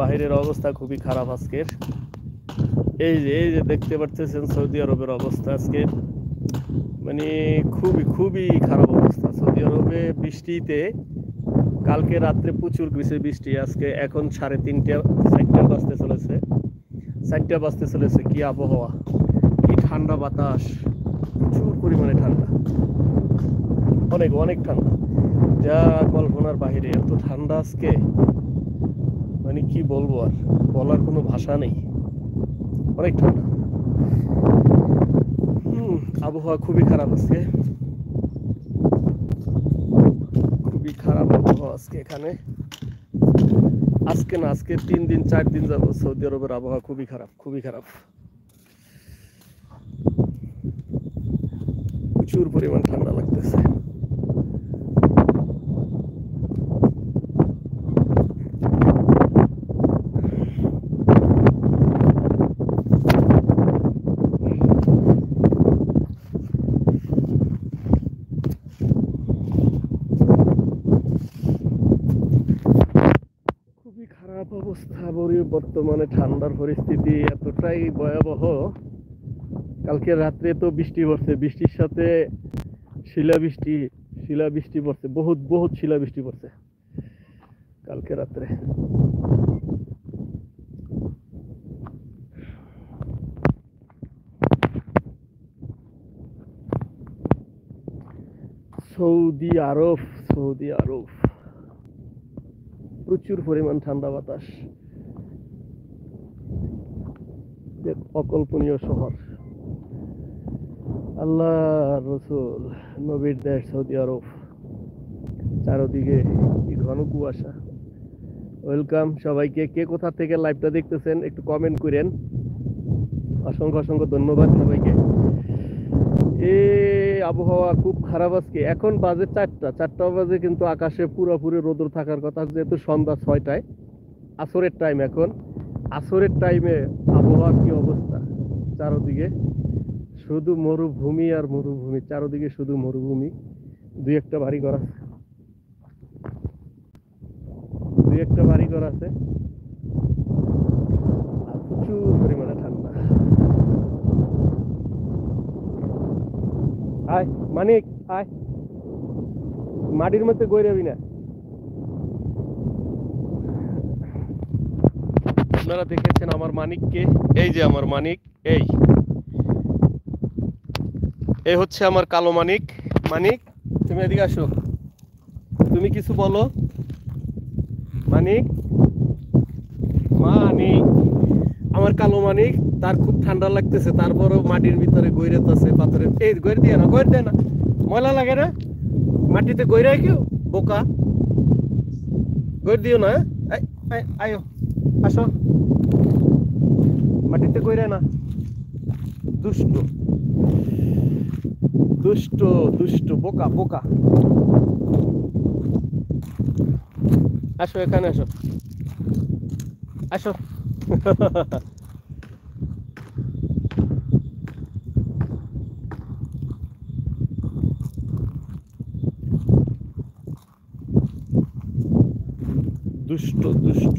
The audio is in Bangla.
বাহিরের অবস্থা খুবই খারাপ আজকের। এই যে দেখতে পাচ্ছেন সৌদি আরবের অবস্থা আজকে, মানে খুবই খুবই খারাপ অবস্থা সৌদি আরবে। বৃষ্টিতে কালকে রাত্রে প্রচুর বৃষ্টি, আজকে এখন 4:30 4টা বাজতে চলেছে। কি আবহাওয়া, কি ঠান্ডা বাতাস, প্রচুর পরিমাণে ঠান্ডা, অনেক অনেক ঠান্ডা, যা কল্পনার বাহিরে। এত ঠান্ডা আজকে, মানে কি বলবো, আর বলার কোনো ভাষা নেই, অনেক ঠান্ডা। আবহাওয়া খুবই খারাপ আজকে, খুবই খারাপ আবহাওয়া আজকে এখানে। আজকে 3 দিন 4 দিন যাবো সৌদি আরবের আবহাওয়া খুবই খারাপ, খুবই খারাপ। প্রচুর পরিমাণ ঠান্ডা লাগতেছে। খুবই খারাপ অবস্থা। বর্তমানে ঠান্ডার পরিস্থিতি এতটাই ভয়াবহ। কালকে রাত্রে তো বৃষ্টি পড়ছে, বৃষ্টির সাথে শিলাবৃষ্টি পড়ছে, বহুত বহুত শিলাবৃষ্টি পড়ছে কালকে রাত্রে। সৌদি আরব প্রচুর পরিমাণ ঠান্ডা বাতাস, অকল্পনীয় শহর। আল্লাহ রসুল নবীর দেশ সৌদি আরব, চারদিকে ঘন কুয়াশা। ওয়েলকাম সবাইকে, কে কোথা থেকে লাইভটা দেখতেছেন একটু কমেন্ট করেন। অসংখ্য অসংখ্য ধন্যবাদ সবাইকে। আবহাওয়া খুব খারাপ আজকে। এখন বাজে 4টা বাজে, কিন্তু আকাশে পুরোপুরি রোদ্র থাকার কথা, যেহেতু সন্ধ্যা 6টায়, আসরের টাইম। এখন আসরের টাইমে আবহাওয়া কি অবস্থা, চারদিকে শুধু মরুভূমি আর মরুভূমি, চারদিকে শুধু মরুভূমি। দুই একটা বাড়িঘর আছে, আর প্রচুর পরিমাণে ঠান্ডা। আয় মানিক, আয়, মাটির মধ্যে গড়াবি না। আপনারা দেখেছেন আমার মানিককে, এই যে আমার মানিক, এই হচ্ছে আমার কালো মানিক। মানিক, তুমি এদিকে আসো, তুমি কিছু বলো। মানিক, আমার কালো মানিক, তার খুব ঠান্ডা লাগতেছে, তারপরও মাটির ভিতরে গৈরাতেছে পাথরের। এই গৈর দিয়ে না, ময়লা লাগে না মাটিতে, গৈরাই কেউ বোকা, গৈর দিও না। আয়ো, আসো, মাটিতে গৈরায় না, দুষ্ট দুষ্ট দুষ্ট, বোকা বোকা। আসো, এখানে আসো, আসো। দুষ্ট দুষ্ট।